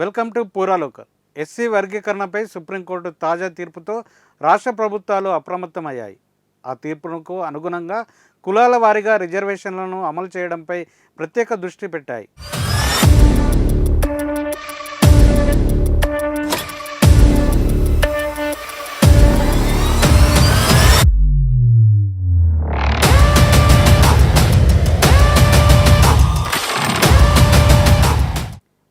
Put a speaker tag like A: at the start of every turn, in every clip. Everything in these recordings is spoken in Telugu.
A: వెల్కమ్ టు పూరాలోకల్. ఎస్సీ వర్గీకరణపై సుప్రీంకోర్టు తాజా తీర్పుతో రాష్ట్ర ప్రభుత్వాలు అప్రమత్తమయ్యాయి. ఆ తీర్పునకు అనుగుణంగా కులాల వారీగా రిజర్వేషన్లను అమలు చేయడంపై ప్రత్యేక దృష్టి పెట్టాయి.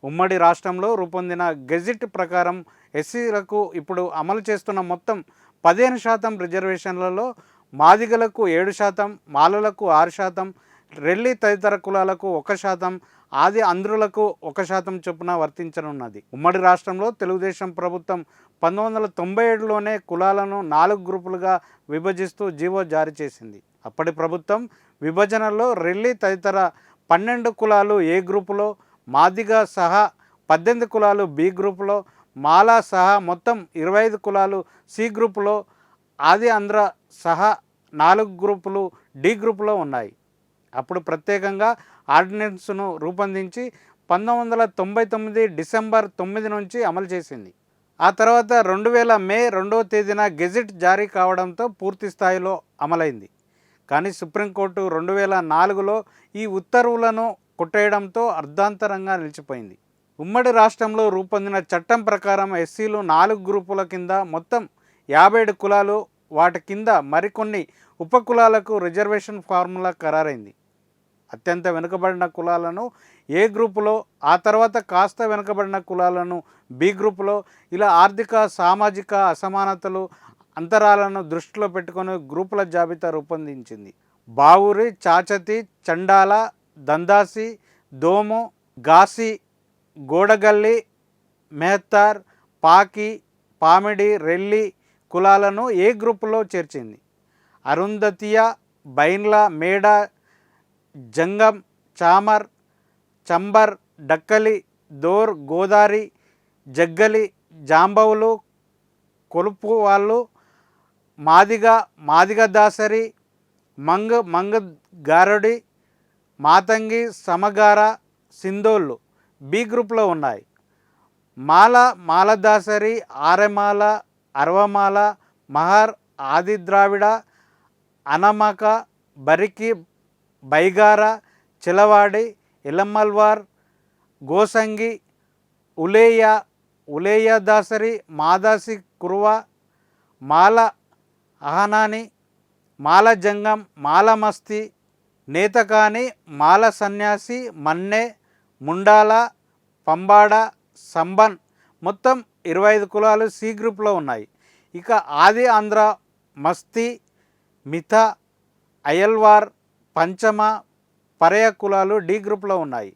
A: ఉమ్మడి రాష్ట్రంలో రూపొందిన గెజిట్ ప్రకారం ఎస్సీలకు ఇప్పుడు అమలు చేస్తున్న మొత్తం 15% రిజర్వేషన్లలో మాదిగలకు 7%, మాలలకు 6%, రెల్లి తదితర కులాలకు 1%, ఆది ఆంధ్రులకు 1% చొప్పున వర్తించనున్నది. ఉమ్మడి రాష్ట్రంలో తెలుగుదేశం ప్రభుత్వం 1997లోనే కులాలను 4 గ్రూపులుగా విభజిస్తూ జీవో జారీ చేసింది. అప్పటి ప్రభుత్వం విభజనలో రెల్లి తదితర 12 కులాలు ఏ గ్రూపులో, మాదిగ సహా 18 కులాలు బి గ్రూపులో, మాలా సహా మొత్తం 25 కులాలు సి గ్రూపులో, ఆది ఆంధ్ర సహా 4 గ్రూపులు డి గ్రూపులో ఉన్నాయి. అప్పుడు ప్రత్యేకంగా ఆర్డినెన్స్ను రూపొందించి 1999 డిసెంబర్ 9 నుంచి అమలు చేసింది. ఆ తర్వాత 2000 మే 2వ తేదీన గెజిట్ జారీ కావడంతో పూర్తి స్థాయిలో అమలైంది. కానీ సుప్రీంకోర్టు 2004లో ఈ ఉత్తర్వులను కొట్టేయడంతో అర్ధాంతరంగా నిలిచిపోయింది. ఉమ్మడి రాష్ట్రంలో రూపొందిన చట్టం ప్రకారం ఎస్సీలు 4 గ్రూపుల కింద మొత్తం 57 కులాలు, వాటి కింద మరికొన్ని ఉపకులాలకు రిజర్వేషన్ ఫార్ములా ఖరారైంది. అత్యంత వెనుకబడిన కులాలను ఏ గ్రూపులో, ఆ తర్వాత కాస్త వెనుకబడిన కులాలను బి గ్రూపులో, ఇలా ఆర్థిక సామాజిక అసమానతలు అంతరాలను దృష్టిలో పెట్టుకొని గ్రూపుల జాబితా రూపొందించింది. బావురి, చాచతి, చండాల, దందాసి, దోము, గాసి, గోడగల్లి, మెహతార్, పాకి, పామిడి, రెల్లి కులాలను ఏ గ్రూపులో చేర్చింది. అరుంధతియా, బైన్ల, మేడ, జంగం, చామర్, చంబర్, డక్కలి, దోర్, గోదారి, జగ్గలి, జాంబవులు, కొలుపు వాళ్ళు, మాదిగ దాసరి, మంగ గారడి, మాతంగి, సమగార, సింధోళ్ళు బి గ్రూప్లో ఉన్నాయి. మాలదాసరి, ఆరెమాల, అరవమాల, మహర్, ఆది ద్రావిడ, అనమక, బరికి, బైగార, చిలవాడి, ఇలమ్మల్వార్, గోసంగి, ఉలేయ దాసరి, మాదాసి కురువ, మాల అహనాని, మాల జంగం, మాల మస్తి, నేతకాని, మాల సన్యాసి, మన్నె, ముండాల, పంబాడ, సంబన్ మొత్తం 25 కులాలు సి గ్రూప్లో ఉన్నాయి. ఇక ఆది ఆంధ్ర, మస్తి, మిథ, అయల్వార్, పంచమ, పరయ కులాలు డి గ్రూప్లో ఉన్నాయి.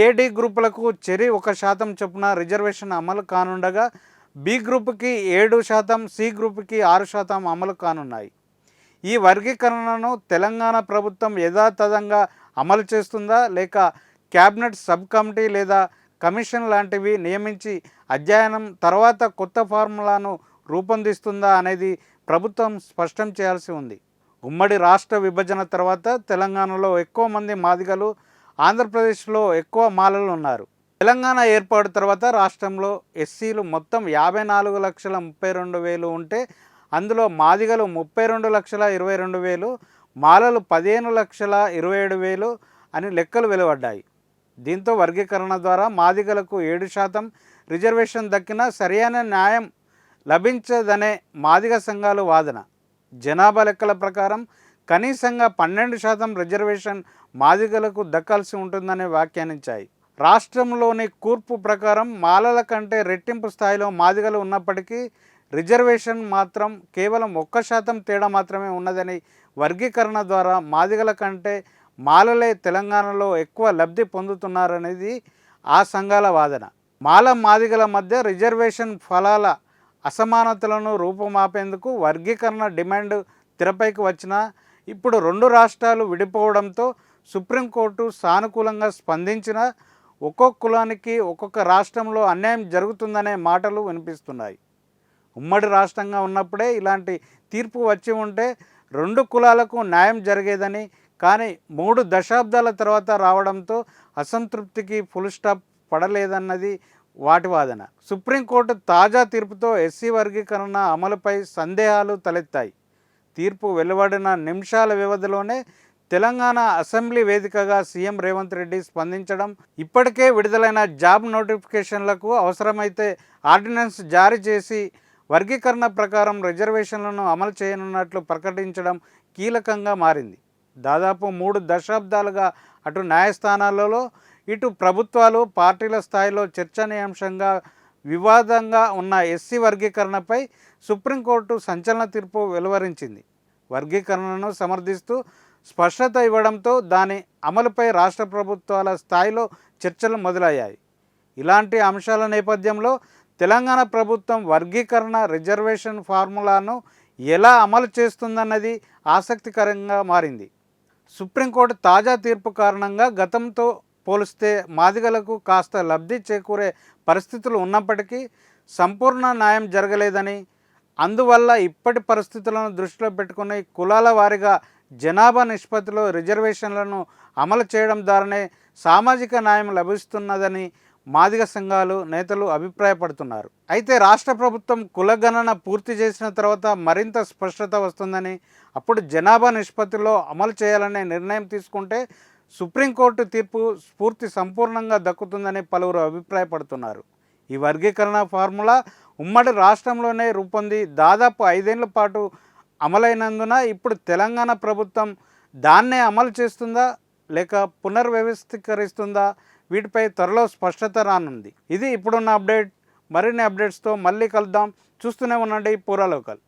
A: ఏడి గ్రూపులకు చెరి 1% చొప్పున రిజర్వేషన్ అమలు కానుండగా బి గ్రూపుకి 7%, సి గ్రూపుకి 6% అమలు కానున్నాయి. ఈ వర్గీకరణను తెలంగాణ ప్రభుత్వం యథాతథంగా అమలు చేస్తుందా, లేక క్యాబినెట్ సబ్ కమిటీ లేదా కమిషన్ లాంటివి నియమించి అధ్యయనం తర్వాత కొత్త ఫార్ములాను రూపొందిస్తుందా అనేది ప్రభుత్వం స్పష్టం చేయాల్సి ఉంది. ఉమ్మడి రాష్ట్ర విభజన తర్వాత తెలంగాణలో ఎక్కువ మంది మాదిగలు, ఆంధ్రప్రదేశ్లో ఎక్కువ మాలలు ఉన్నారు. తెలంగాణ ఏర్పాటు తర్వాత రాష్ట్రంలో ఎస్సీలు మొత్తం 54,32,000 ఉంటే అందులో మాదిగలు 32,22,000, మాలలు 15,27,000 అని లెక్కలు వెలువడ్డాయి. దీంతో వర్గీకరణ ద్వారా మాదిగలకు 7% రిజర్వేషన్ దక్కినా సరైన న్యాయం లభించదనే మాదిగ సంఘాలు వాదన. జనాభా లెక్కల ప్రకారం కనీసంగా 12% రిజర్వేషన్ మాదిగలకు దక్కాల్సి ఉంటుందని వ్యాఖ్యానించాయి. రాష్ట్రంలోని కూర్పు ప్రకారం మాలల కంటే రెట్టింపు స్థాయిలో మాదిగలు ఉన్నప్పటికీ రిజర్వేషన్ మాత్రం కేవలం 1% తేడా మాత్రమే ఉన్నదని, వర్గీకరణ ద్వారా మాదిగల కంటే మాలలే తెలంగాణలో ఎక్కువ లబ్ధి పొందుతున్నారనేది ఆ సంఘాల వాదన. మాదిగల మధ్య రిజర్వేషన్ ఫలాల అసమానతలను రూపుమాపేందుకు వర్గీకరణ డిమాండ్ తెరపైకి వచ్చినా ఇప్పుడు 2 రాష్ట్రాలు విడిపోవడంతో సుప్రీంకోర్టు సానుకూలంగా స్పందించిన ఒక్కొక్క కులానికి ఒక్కొక్క రాష్ట్రంలో అన్యాయం జరుగుతుందనే మాటలు వినిపిస్తున్నాయి. ఉమ్మడి రాష్ట్రంగా ఉన్నప్పుడే ఇలాంటి తీర్పు వచ్చి ఉంటే 2 కులాలకు న్యాయం జరిగేదని, కానీ 3 దశాబ్దాల తర్వాత రావడంతో అసంతృప్తికి ఫుల్ స్టాప్ పడలేదన్నది వాటి వాదన. సుప్రీంకోర్టు తాజా తీర్పుతో ఎస్సీ వర్గీకరణ అమలుపై సందేహాలు తలెత్తాయి. తీర్పు వెలువడిన నిమిషాల వ్యవధిలోనే తెలంగాణ అసెంబ్లీ వేదికగా సీఎం రేవంత్ రెడ్డి స్పందించడం, ఇప్పటికే విడుదలైన జాబ్ నోటిఫికేషన్లకు అవసరమైతే ఆర్డినెన్స్ జారీ చేసి వర్గీకరణ ప్రకారం రిజర్వేషన్లను అమలు చేయనున్నట్లు ప్రకటించడం కీలకంగా మారింది. దాదాపు 3 దశాబ్దాలుగా అటు న్యాయస్థానాలలో ఇటు ప్రభుత్వాలు పార్టీల స్థాయిలో చర్చనీయాంశంగా వివాదంగా ఉన్న ఎస్సీ వర్గీకరణపై సుప్రీంకోర్టు సంచలన తీర్పు వెలువరించింది. వర్గీకరణను సమర్థిస్తూ స్పష్టత ఇవ్వడంతో దాని అమలుపై రాష్ట్ర ప్రభుత్వాల స్థాయిలో చర్చలు మొదలయ్యాయి. ఇలాంటి అంశాల నేపథ్యంలో తెలంగాణ ప్రభుత్వం వర్గీకరణ రిజర్వేషన్ ఫార్ములాను ఎలా అమలు చేస్తుందన్నది ఆసక్తికరంగా మారింది. సుప్రీంకోర్టు తాజా తీర్పు కారణంగా గతంతో పోలిస్తే మాదిగలకు కాస్త లబ్ధి చేకూరే పరిస్థితులు ఉన్నప్పటికీ సంపూర్ణ న్యాయం జరగలేదని, అందువల్ల ఇప్పటి పరిస్థితులను దృష్టిలో పెట్టుకుని కులాల వారీగా జనాభా నిష్పత్తిలో రిజర్వేషన్లను అమలు చేయడం ద్వారానే సామాజిక న్యాయం లభిస్తున్నదని మాదిగ సంఘాలు నేతలు అభిప్రాయపడుతున్నారు. అయితే రాష్ట్ర ప్రభుత్వం కులగణన పూర్తి చేసిన తర్వాత మరింత స్పష్టత వస్తుందని, అప్పుడు జనాభా నిష్పత్తిలో అమలు చేయాలనే నిర్ణయం తీసుకుంటే సుప్రీంకోర్టు తీర్పు స్ఫూర్తి సంపూర్ణంగా దక్కుతుందని పలువురు అభిప్రాయపడుతున్నారు. ఈ వర్గీకరణ ఫార్ములా ఉమ్మడి రాష్ట్రంలోనే రూపొంది దాదాపు 5 ఏళ్ల పాటు అమలైనందున ఇప్పుడు తెలంగాణ ప్రభుత్వం దాన్నే అమలు చేస్తుందా లేక పునర్వ్యవస్థీకరిస్తుందా, వీటిపై త్వరలో స్పష్టత రానుంది. ఇది ఇప్పుడున్న అప్డేట్. మరిన్ని అప్డేట్స్తో మళ్ళీ కలుద్దాం. చూస్తూనే ఉండండి పూరా లోకల్.